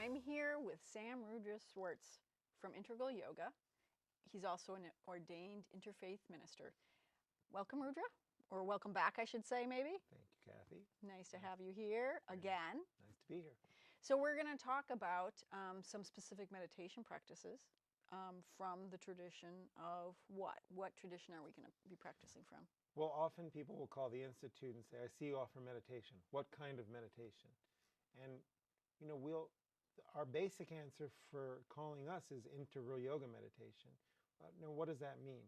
I'm here with Sam Rudra Swartz from Integral Yoga. He's also an ordained interfaith minister. Welcome, Rudra, or welcome back, I should say, maybe. Thank you, Kathy. Nice to have you here again. Nice to be here. So we're going to talk about some specific meditation practices from the tradition of what? What tradition are we going to be practicing from? Well, often people will call the Institute and say, I see you offer meditation. What kind of meditation? And, you know, our basic answer for calling us is integral yoga meditation. Now, what does that mean?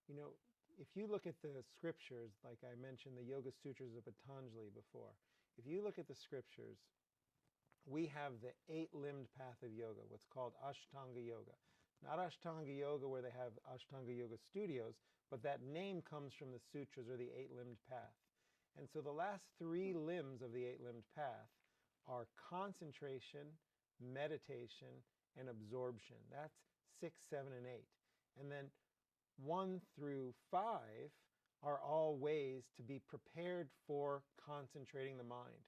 You know, if you look at the scriptures, like I mentioned, the Yoga Sutras of Patanjali before, if you look at the scriptures, we have the 8-limbed path of yoga, what's called Ashtanga Yoga. Not Ashtanga Yoga where they have Ashtanga Yoga studios, but that name comes from the sutras or the 8-limbed path. And so the last 3 limbs of the 8-limbed path are concentration, meditation, and absorption. That's 6, 7, and 8. And then 1 through 5 are all ways to be prepared for concentrating the mind.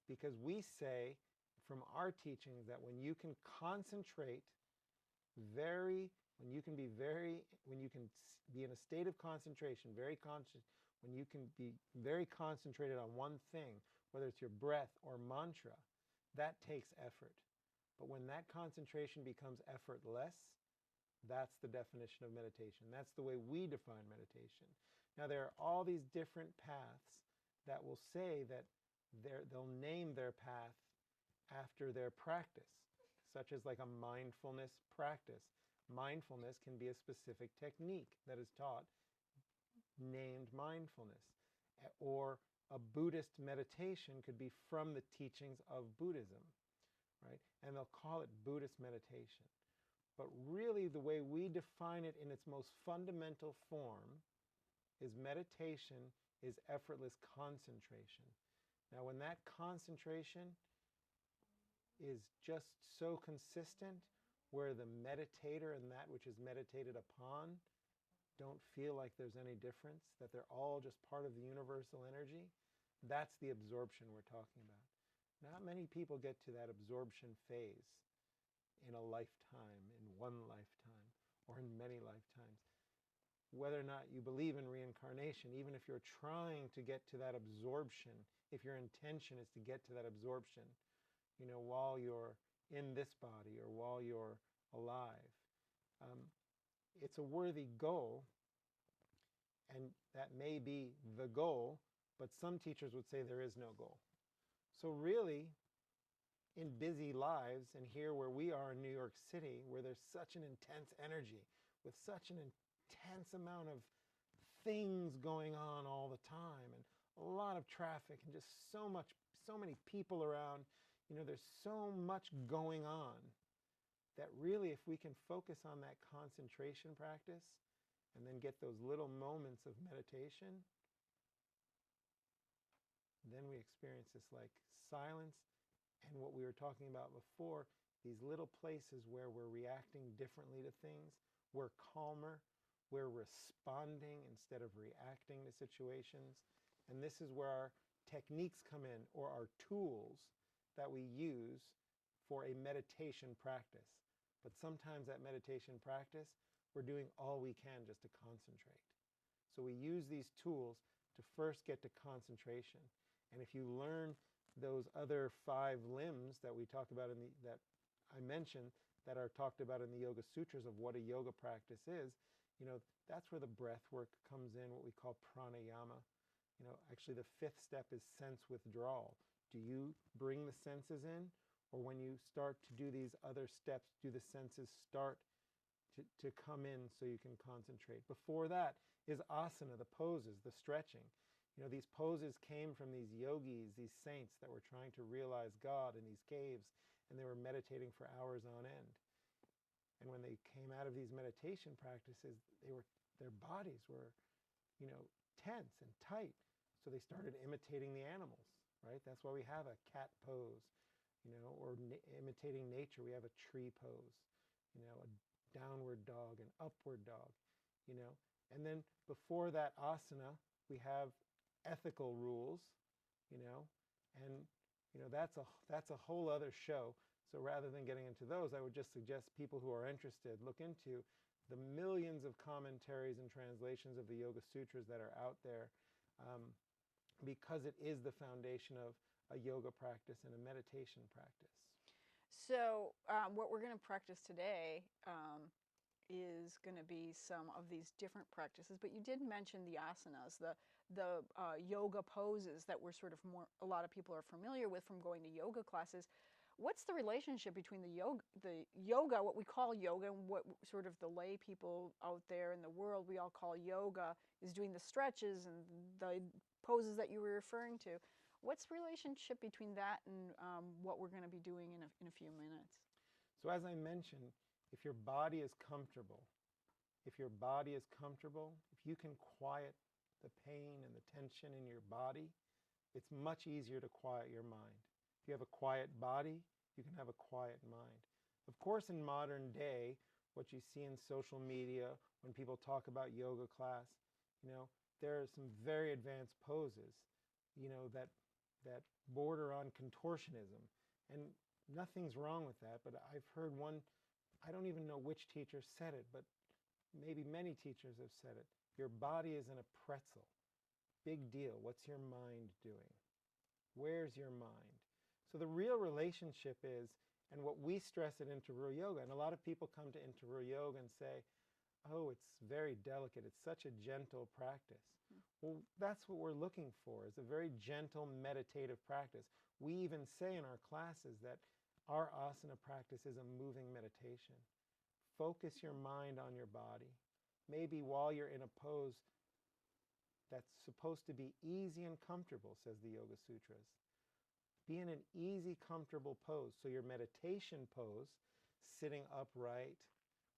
Because we say from our teachings that when you can concentrate when you can be in a state of concentration, when you can be very concentrated on one thing, whether it's your breath or mantra, that takes effort. But when that concentration becomes effortless, that's the definition of meditation. That's the way we define meditation. Now, there are all these different paths that will say that they'll name their path after their practice, such as like a mindfulness practice. Mindfulness can be a specific technique that is taught, named mindfulness. Or a Buddhist meditation could be from the teachings of Buddhism, right? And they'll call it Buddhist meditation. But really the way we define it in its most fundamental form is meditation is effortless concentration. Now when that concentration is just so consistent where the meditator and that which is meditated upon don't feel like there's any difference, that they're all just part of the universal energy, that's the absorption we're talking about. Not many people get to that absorption phase in a lifetime, in one lifetime, or in many lifetimes. Whether or not you believe in reincarnation, even if you're trying to get to that absorption, if your intention is to get to that absorption, you know, while you're in this body or while you're alive, it's a worthy goal, and that may be the goal, but some teachers would say there is no goal. So really, in busy lives, and here where we are in New York City, where there's such an intense energy, with such an intense amount of things going on all the time, and a lot of traffic, and just so many people around, you know, there's so much going on that really if we can focus on that concentration practice and then get those little moments of meditation, then we experience this like silence and what we were talking about before, these little places where we're reacting differently to things, we're calmer, we're responding instead of reacting to situations. And this is where our techniques come in, or our tools that we use for a meditation practice. But sometimes that meditation practice, we're doing all we can just to concentrate. So we use these tools to first get to concentration. And if you learn those other 5 limbs that we talk about that I mentioned, that are talked about in the Yoga Sutras of what a yoga practice is, you know, that's where the breath work comes in, what we call pranayama. You know, actually the 5th step is sense withdrawal. Do you bring the senses in? Or when you start to do these other steps, do the senses start to come in so you can concentrate? Before that is asana, the poses, the stretching. You know, these poses came from these yogis, these saints that were trying to realize God in these caves, and they were meditating for hours on end. And when they came out of these meditation practices, their bodies were, you know, tense and tight. So they started imitating the animals, right? That's why we have a cat pose, you know, or imitating nature. We have a tree pose, you know, a downward dog, an upward dog, you know. And then before that asana, we have ethical rules, you know, and, you know, that's a whole other show. So rather than getting into those, I would just suggest people who are interested look into the millions of commentaries and translations of the Yoga Sutras that are out there, because it is the foundation of a yoga practice and a meditation practice. So what we're going to practice today is going to be some of these different practices, but you did mention the asanas, the yoga poses that we're sort of a lot of people are familiar with from going to yoga classes. What's the relationship between the yoga, what we call yoga, and what sort of the lay people out there in the world we all call yoga, is doing the stretches and the poses that you were referring to? What's the relationship between that and what we're going to be doing in a few minutes? So as I mentioned, if your body is comfortable, if you can quiet the pain and the tension in your body, it's much easier to quiet your mind. If you have a quiet body, you can have a quiet mind. Of course, in modern day, what you see in social media, when people talk about yoga class, there are some very advanced poses, that border on contortionism. And nothing's wrong with that, but I've heard one, I don't even know which teacher said it, but maybe many teachers have said it. Your body is in a pretzel. Big deal. What's your mind doing? Where's your mind? So the real relationship is, and what we stress at Interval Yoga, and a lot of people come to Interval Yoga and say, oh, it's very delicate. It's such a gentle practice. Well, that's what we're looking for, is a very gentle meditative practice. We even say in our classes that our asana practice is a moving meditation. Focus your mind on your body. Maybe while you're in a pose that's supposed to be easy and comfortable, says the Yoga Sutras. Be in an easy, comfortable pose. So your meditation pose, sitting upright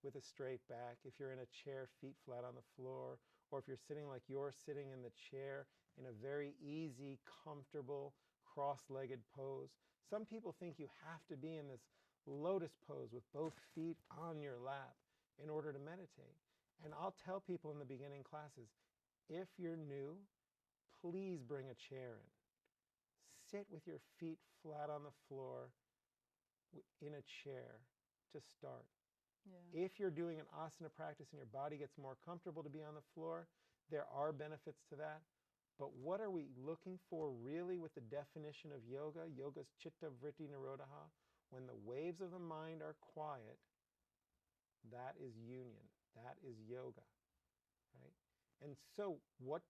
with a straight back. If you're in a chair, feet flat on the floor, or if you're sitting like you're sitting in the chair in a very easy, comfortable, cross-legged pose. Some people think you have to be in this lotus pose with both feet on your lap in order to meditate. And I'll tell people in the beginning classes, if you're new, please bring a chair in. Sit with your feet flat on the floor in a chair to start. Yeah. If you're doing an asana practice and your body gets more comfortable to be on the floor, there are benefits to that. But what are we looking for really with the definition of yoga? Yoga's chitta vritti nirodha. When the waves of the mind are quiet, that is union. That is yoga. Right? And so what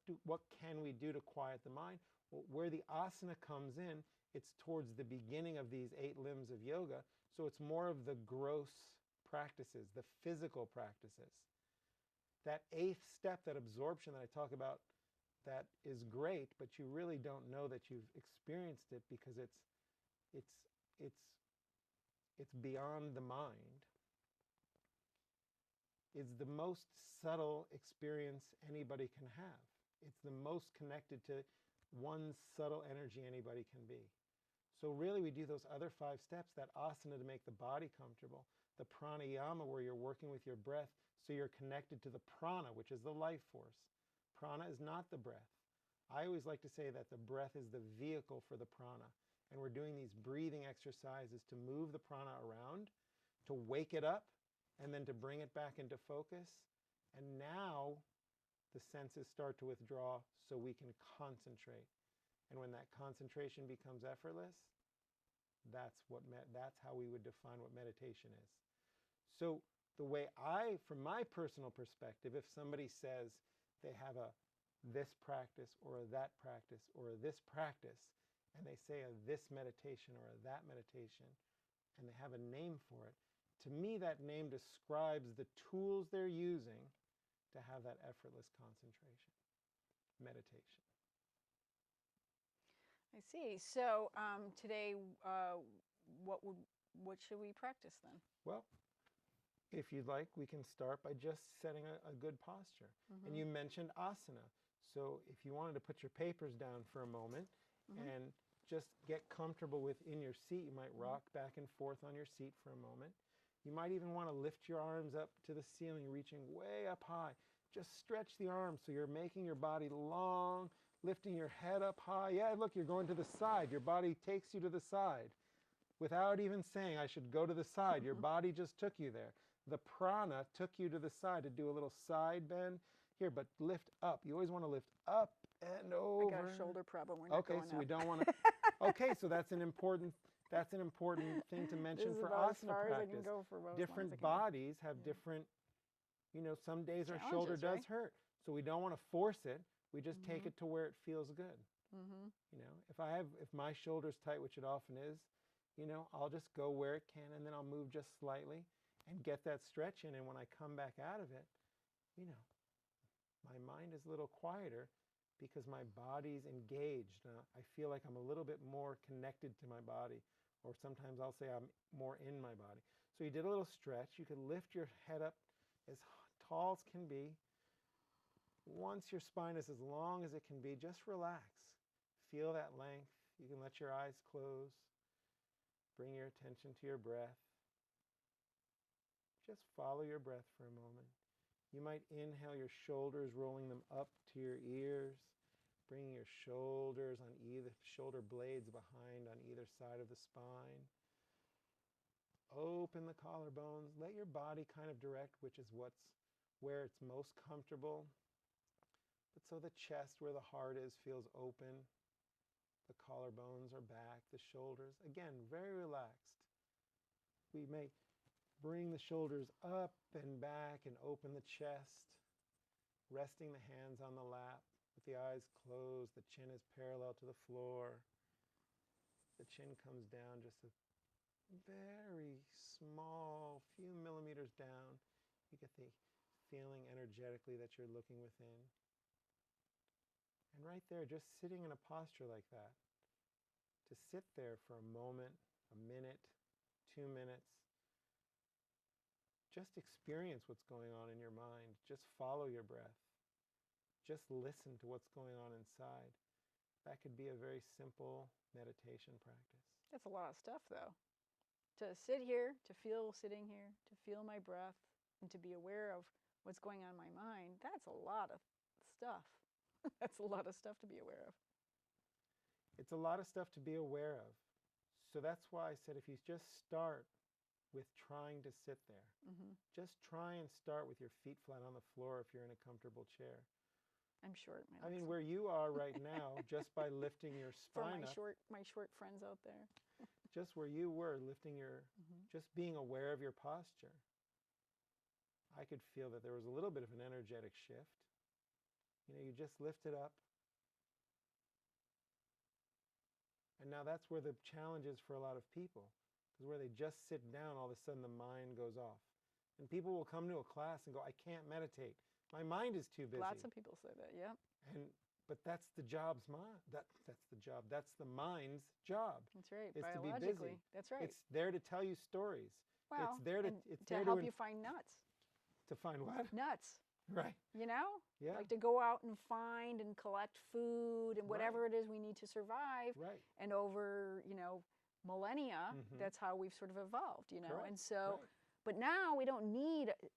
can we do to quiet the mind? Well, where the asana comes in, it's towards the beginning of these 8 limbs of yoga. So it's more of the gross practices, the physical practices. That 8th step, that absorption that I talk about, that is great, but you really don't know that you've experienced it because it's beyond the mind. It's the most subtle experience anybody can have. It's the most connected to one subtle energy anybody can be. So really we do those other 5 steps, that asana to make the body comfortable, the pranayama where you're working with your breath so you're connected to the prana, which is the life force. Prana is not the breath. I always like to say that the breath is the vehicle for the prana. And we're doing these breathing exercises to move the prana around, to wake it up, and then to bring it back into focus. And now the senses start to withdraw so we can concentrate. And when that concentration becomes effortless, that's how we would define what meditation is. So the way from my personal perspective, if somebody says they have this practice or that practice or this practice, and they say this meditation or that meditation, and they have a name for it, to me that name describes the tools they're using to have that effortless concentration, meditation. I see. So today, what should we practice then? Well, if you'd like, we can start by just setting a good posture. And you mentioned asana. So if you wanted to put your papers down for a moment and just get comfortable within your seat, you might rock back and forth on your seat for a moment. You might even want to lift your arms up to the ceiling, reaching way up high. Just stretch the arms so you're making your body long, lifting your head up high. Yeah, look, you're going to the side. Your body takes you to the side. without even saying I should go to the side. Your body just took you there. The prana took you to the side to do a little side bend here, but lift up. You always want to lift up and over. I got a shoulder problem. We're not going so up. we don't want to. Okay, so that's an important thing to mention for asana asana as far practice. as I can go for as long as I Different can. bodies have different, some days our shoulder Challenges, does hurt. So we don't want to force it. We just take Mhm. it to where it feels good. Mhm. If my shoulder's tight, which it often is, I'll just go where it can, and then I'll move just slightly and get that stretch in. And when I come back out of it, my mind is a little quieter because my body's engaged. I feel like I'm a little bit more connected to my body, or sometimes I'll say I'm more in my body. So you did a little stretch. You can lift your head up as tall as can be. Once your spine is as long as it can be, just relax. Feel that length. You can let your eyes close. Bring your attention to your breath. Just follow your breath for a moment. You might inhale your shoulders, rolling them up to your ears, bringing your shoulders on either shoulder blades behind on either side of the spine. Open the collarbones. Let your body kind of direct, which is where it's most comfortable. But so the chest, where the heart is, feels open. The collarbones are back. The shoulders, again, very relaxed. We may bring the shoulders up and back and open the chest, resting the hands on the lap with the eyes closed. The chin is parallel to the floor. The chin comes down just a very small, few millimeters down. You get the feeling energetically that you're looking within. And right there, just sitting in a posture like that, to sit there for a moment, a minute, 2 minutes, just experience what's going on in your mind. Just follow your breath. Just listen to what's going on inside. That could be a very simple meditation practice. That's a lot of stuff, though. To sit here, to feel sitting here, to feel my breath, and to be aware of what's going on in my mind, that's a lot of stuff. That's a lot of stuff to be aware of. It's a lot of stuff to be aware of. So that's why I said if you just start with trying to sit there, just try and start with your feet flat on the floor if you're in a comfortable chair. I'm short, man. I mean, where you are right now, just by lifting your spine up. For my short friends out there. Just where you were, lifting your, just being aware of your posture. I could feel that there was a little bit of an energetic shift. You just lift it up. And now that's where the challenge is for a lot of people. Because where they just sit down, all of a sudden the mind goes off. And people will come to a class and go, I can't meditate. My mind is too busy. Lots of people say that, yeah. But that's the job's mind. That's the job. That's the mind's job. That's right. Is biologically. to be busy. That's right. It's there to tell you stories. Well, it's there to help you find nuts. To find what? Nuts. Right. Yeah. Like to go out and find and collect food and whatever it is we need to survive. Right. And over, millennia, that's how we've sort of evolved, Correct. And so, but now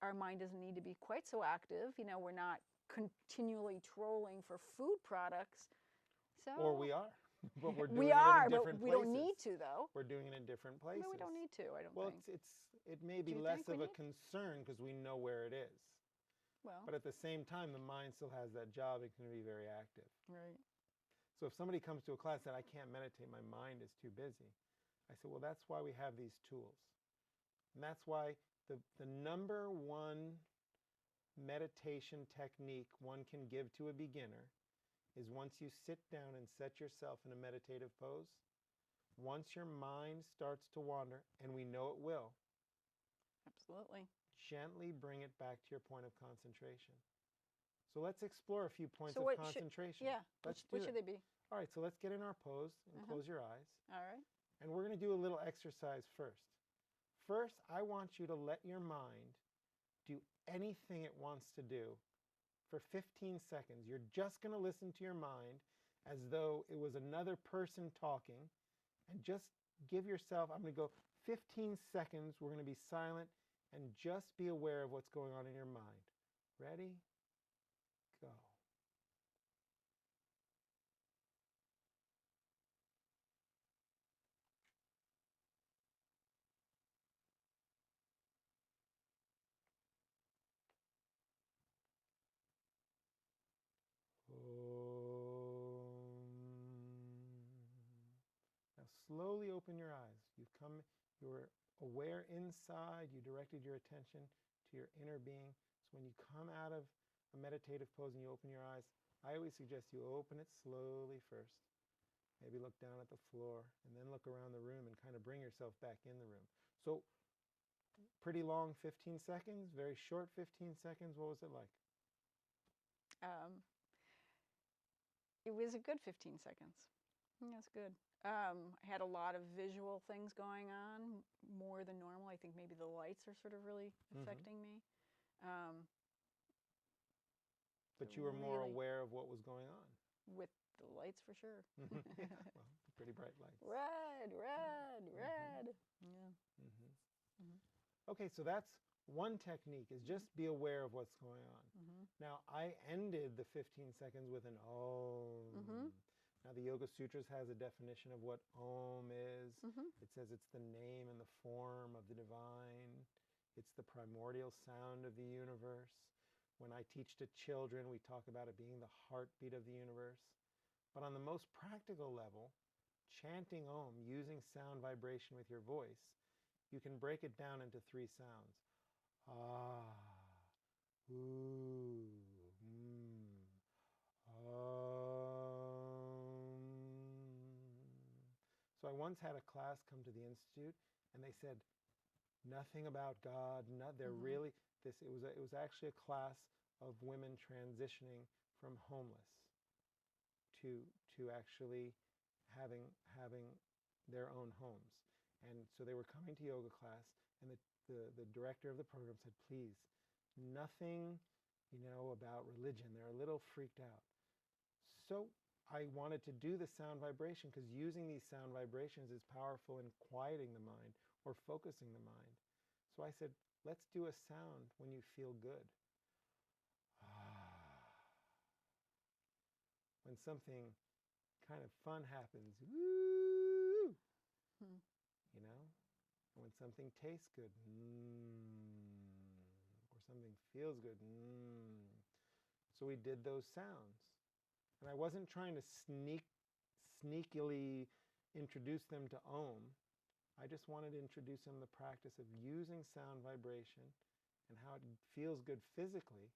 our mind doesn't need to be quite so active. We're not continually trolling for food products. So. Or we are. But we're doing we are, it in different but we places. don't need to, though. We're doing it in different places. No, we don't need to, I don't think. Well, it may be less of a concern because we know where it is. Well. But at the same time, the mind still has that job. It can be very active. Right. So if somebody comes to a class that I can't meditate, my mind is too busy, I say, well, that's why we have these tools. And that's why the number one meditation technique one can give to a beginner is once you sit down and set yourself in a meditative pose, once your mind starts to wander, and we know it will, absolutely, gently bring it back to your point of concentration. So let's explore a few points of concentration. What should they be? All right, so let's get in our pose and close your eyes. All right. And we're going to do a little exercise first. First, I want you to let your mind do anything it wants to do for 15 seconds. You're just going to listen to your mind as though it was another person talking, and just give yourself, I'm going to go 15 seconds, we're going to be silent, and just be aware of what's going on in your mind. Ready? Go. slowly open your eyes. You're aware inside, you directed your attention to your inner being. So when you come out of a meditative pose and you open your eyes, I always suggest you open it slowly first. Maybe look down at the floor and then look around the room and kind of bring yourself back in the room. So pretty long 15 seconds, very short 15 seconds. What was it like? It was a good 15 seconds. That's good. I had a lot of visual things going on, more than normal. I think maybe the lights are sort of really affecting me. But you were more aware of what was going on. With the lights, for sure. Yeah, well, pretty bright lights. Red, red, red. Yeah. Okay, so that's one technique, is just be aware of what's going on. Now, I ended the 15 seconds with an Om. Now, the Yoga Sutras has a definition of what Om is. It says it's the name and the form of the divine. It's the primordial sound of the universe. When I teach to children, we talk about it being the heartbeat of the universe. But on the most practical level, chanting Om, using sound vibration with your voice, you can break it down into 3 sounds. Ah, ooh, So I once had a class come to the Institute, and they said nothing about God. They're really this. It was actually a class of women transitioning from homeless to actually having their own homes. And so they were coming to yoga class, and the director of the program said, please, nothing, about religion. They're a little freaked out. So I wanted to do the sound vibration, because using these sound vibrations is powerful in quieting the mind or focusing the mind. So I said, let's do a sound when you feel good. When something kind of fun happens, woo! When something tastes good, or something feels good, So we did those sounds. And I wasn't trying to sneakily introduce them to Om. I just wanted to introduce them to the practice of using sound vibration and how it feels good physically.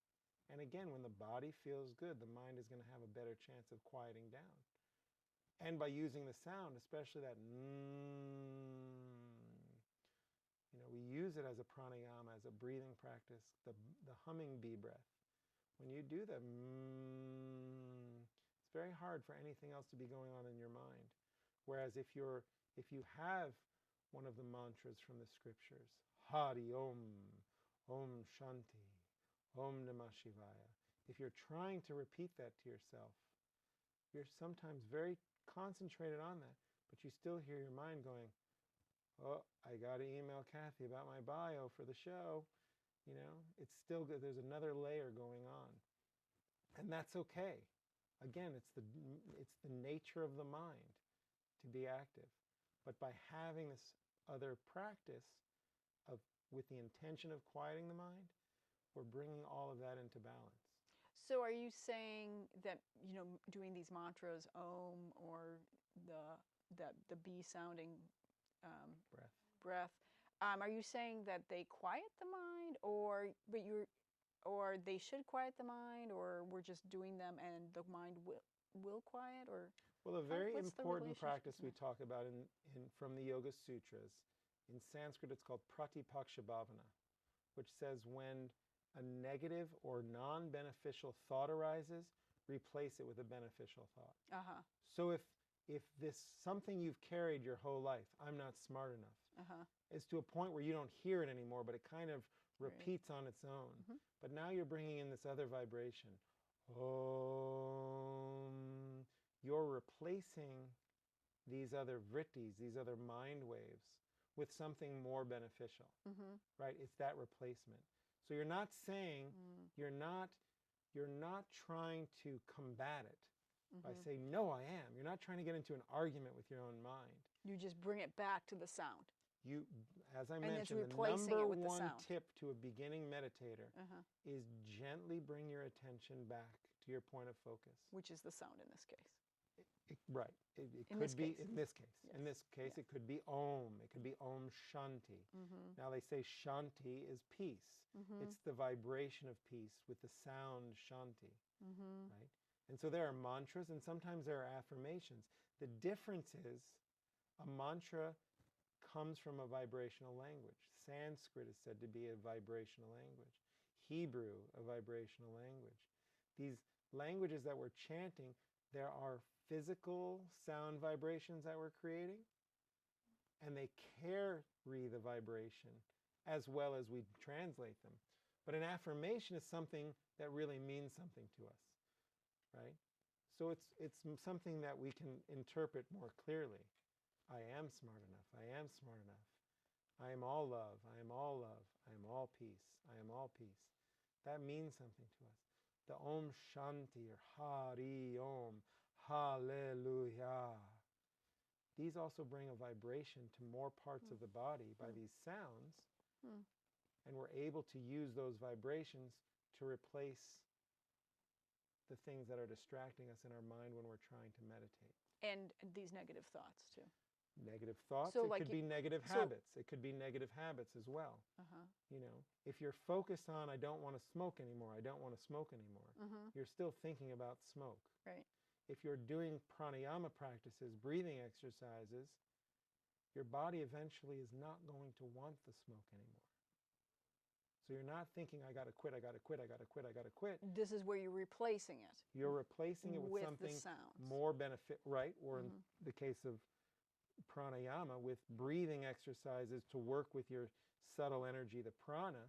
And again, when the body feels good, the mind is going to have a better chance of quieting down. And by using the sound, especially that we use it as a pranayama, as a breathing practice, the humming bee breath. When you do the it's very hard for anything else to be going on in your mind. Whereas if you have one of the mantras from the scriptures, Hari Om, Om Shanti, Om Namah Shivaya, if you're trying to repeat that to yourself, you're sometimes very concentrated on that, but you still hear your mind going, oh, I got to email Kathy about my bio for the show. It's still good. There's another layer going on. And that's okay. Again, it's the nature of the mind to be active. But by having this other practice with the intention of quieting the mind, we're bringing all of that into balance. So are you saying that, doing these mantras, Om, or the bee sounding breath, are you saying that they quiet the mind, or they should quiet the mind, or we're just doing them and the mind will quiet? Or well, a very important practice we talk about from the Yoga Sutras, in Sanskrit it's called Pratyusha Bhavana, which says when a negative or non-beneficial thought arises, replace it with a beneficial thought. So if this something you've carried your whole life, I'm not smart enough, is to a point where you don't hear it anymore, but it kind of repeats on its own. But now you're bringing in this other vibration. Om. You're replacing these other vrittis, these other mind waves, with something more beneficial. Right? It's that replacement. So you're not saying, you're not trying to combat it by saying, no, I am. You're not trying to get into an argument with your own mind. You just bring it back to the sound. As I mentioned, the number one tip to a beginning meditator is gently bring your attention back to your point of focus. Which is the sound in this case. Right. It In could this be, case. in this case. Yes. In this case, Yeah. it could be Om. It could be Om Shanti. Now they say Shanti is peace. It's the vibration of peace with the sound Shanti. Right? And so there are mantras and sometimes there are affirmations. The difference is a mantra comes from a vibrational language. Sanskrit is said to be a vibrational language. Hebrew, a vibrational language. These languages that we're chanting, there are physical sound vibrations that we're creating, and they carry the vibration as well as we translate them. But an affirmation is something that really means something to us, right? So it's something that we can interpret more clearly. I am smart enough. I am smart enough. I am all love. I am all love. I am all peace. I am all peace. That means something to us. The Om Shanti or Hari Om, Hallelujah. These also bring a vibration to more parts of the body by these sounds, and we're able to use those vibrations to replace the things that are distracting us in our mind when we're trying to meditate. And these negative thoughts too. Negative thoughts, So it like could be negative habits. It could be negative habits as well. You know, if you're focused on, I don't want to smoke anymore, I don't want to smoke anymore, you're still thinking about smoke. Right. If you're doing pranayama practices, breathing exercises, your body eventually is not going to want the smoke anymore. So you're not thinking, I got to quit, I got to quit, I got to quit, I got to quit. This is where you're replacing it. You're replacing it with something more benefit, right? Or in the case of pranayama, with breathing exercises to work with your subtle energy, the prana,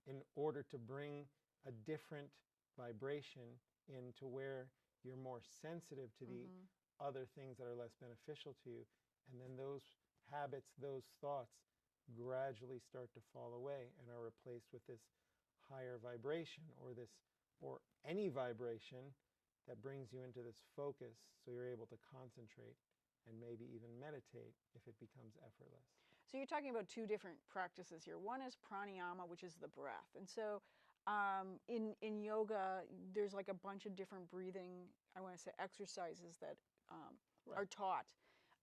in order to bring a different vibration into where you're more sensitive to the other things that are less beneficial to you. And then those habits, those thoughts gradually start to fall away and are replaced with this higher vibration or any vibration that brings you into this focus so you're able to concentrate and maybe even meditate if it becomes effortless. So you're talking about two different practices here. One is pranayama, which is the breath. And so in yoga, there's like a bunch of different breathing, I want to say, exercises that are taught.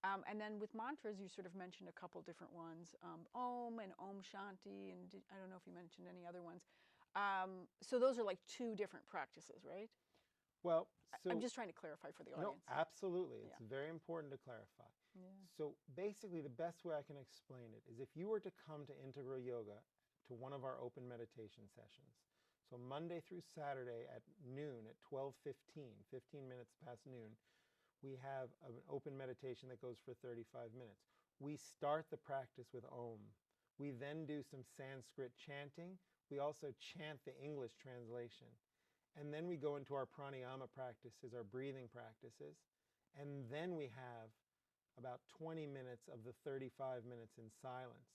And then with mantras, you sort of mentioned a couple different ones, Om and Om Shanti, and I don't know if you mentioned any other ones. So those are like two different practices, right? Well, so I'm just trying to clarify for the audience. No, absolutely. It's very important to clarify. Yeah. So basically, the best way I can explain it is if you were to come to Integral Yoga to one of our open meditation sessions, so Monday through Saturday at noon, at 12:15, 15 minutes past noon, we have an open meditation that goes for 35 minutes. We start the practice with Om. We then do some Sanskrit chanting. We also chant the English translation. And then we go into our pranayama practices, our breathing practices. And then we have about 20 minutes of the 35 minutes in silence.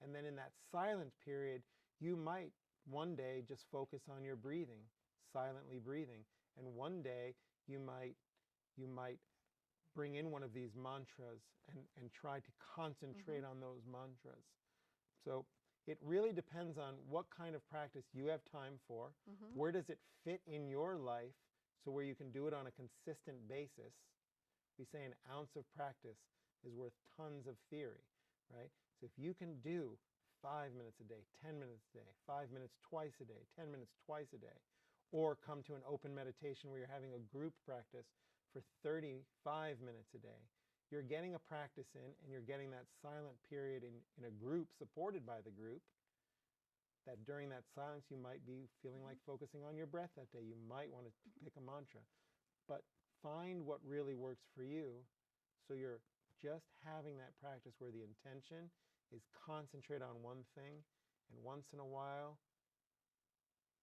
And then in that silent period, you might one day just focus on your breathing, silently breathing. And one day you might bring in one of these mantras and try to concentrate on those mantras. So it really depends on what kind of practice you have time for. Where does it fit in your life so where you can do it on a consistent basis? We say an ounce of practice is worth tons of theory, right? So if you can do 5 minutes a day, 10 minutes a day, 5 minutes twice a day, 10 minutes twice a day, or come to an open meditation where you're having a group practice for 35 minutes a day, you're getting a practice in and you're getting that silent period in a group supported by the group, that during that silence you might be feeling like focusing on your breath that day. You might want to pick a mantra. But find what really works for you so you're just having that practice where the intention is concentrate on one thing, and once in a while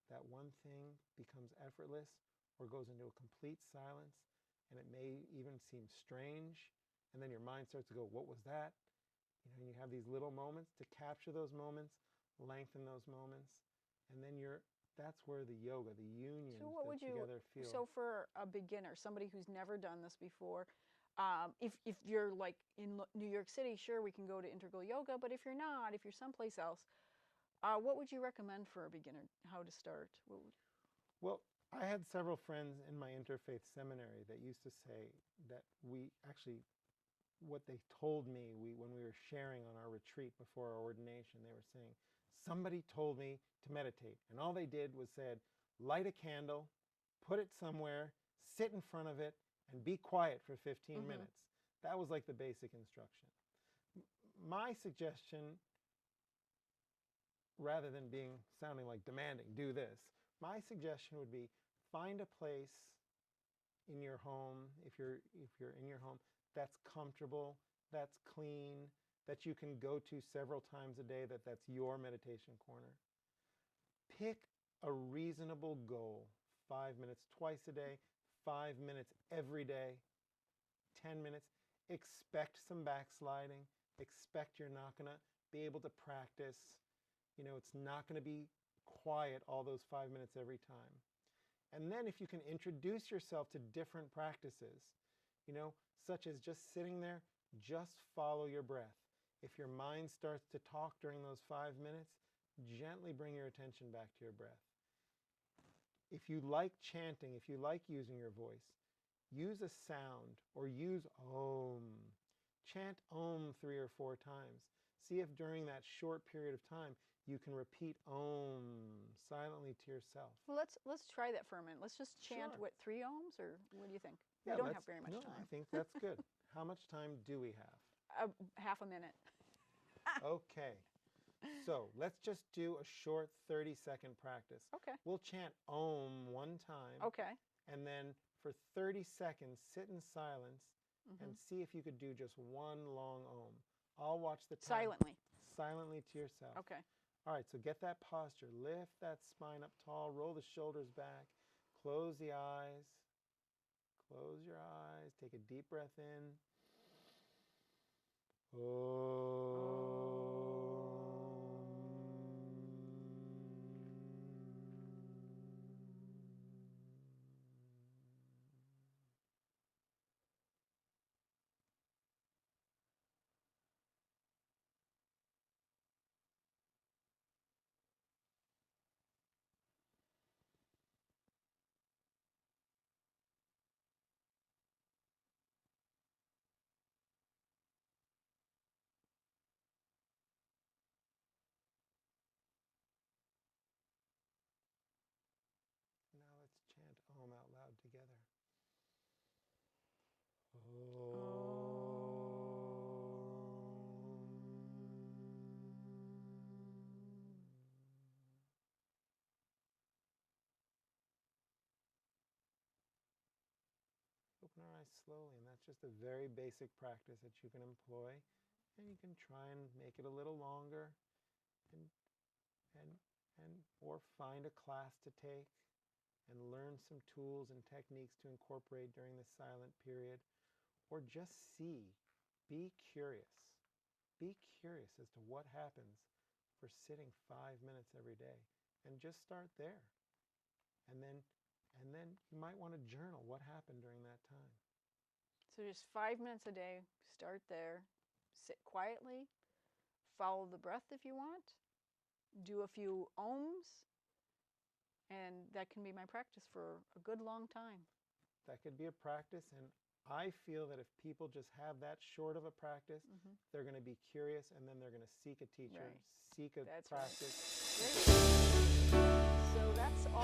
that one thing becomes effortless or goes into a complete silence, and it may even seem strange, and then your mind starts to go, what was that? You know, and you have these little moments to capture those moments, lengthen those moments, and then that's where the yoga, the union together feel. So for a beginner, somebody who's never done this before, if you're like in New York City, sure, we can go to Integral Yoga, but if you're not, if you're someplace else, what would you recommend for a beginner, how to start? Well, I had several friends in my Interfaith Seminary that used to say that what they told me when we were sharing on our retreat before our ordination, they were saying, somebody told me to meditate. And all they did was said, light a candle, put it somewhere, sit in front of it, and be quiet for 15 minutes. That was like the basic instruction. My suggestion, rather than sounding like demanding, do this, my suggestion would be find a place in your home, if you're in your home, that's comfortable, that's clean, that you can go to several times a day, that's your meditation corner. Pick a reasonable goal, 5 minutes twice a day, 5 minutes every day, 10 minutes. Expect some backsliding. Expect you're not going to be able to practice. It's not going to be quiet all those 5 minutes every time. And then if you can introduce yourself to different practices, such as just sitting there, just follow your breath. If your mind starts to talk during those 5 minutes, gently bring your attention back to your breath. If you like chanting, if you like using your voice, use a sound or use Om. Chant Om 3 or 4 times. See if during that short period of time you can repeat Om silently to yourself. Well, let's try that for a minute. Let's just chant, Sure. what, 3 ohms, or what do you think? Yeah, we don't have very much time. I think that's good. How much time do we have? Half a minute. Okay. So let's just do a short 30-second practice. Okay. We'll chant Om 1 time. Okay. And then for 30 seconds, sit in silence and see if you could do just 1 long Om. I'll watch the time. Silently. Silently to yourself. Okay. All right, so get that posture. Lift that spine up tall. Roll the shoulders back. Close the eyes. Close your eyes. Take a deep breath in. Now let's chant Om out loud together. Open our eyes slowly, and that's just a very basic practice that you can employ, and you can try and make it a little longer, or find a class to take and learn some tools and techniques to incorporate during the silent period, or just see, be curious as to what happens for sitting 5 minutes every day, and just start there. And then you might want to journal what happened during that time. So just 5 minutes a day, start there, sit quietly, follow the breath if you want, do a few Oms, and that can be my practice for a good long time. That could be a practice, and I feel that if people just have that short of a practice, they're going to be curious, and then they're going to seek a teacher, seek a practice. Right. So that's all.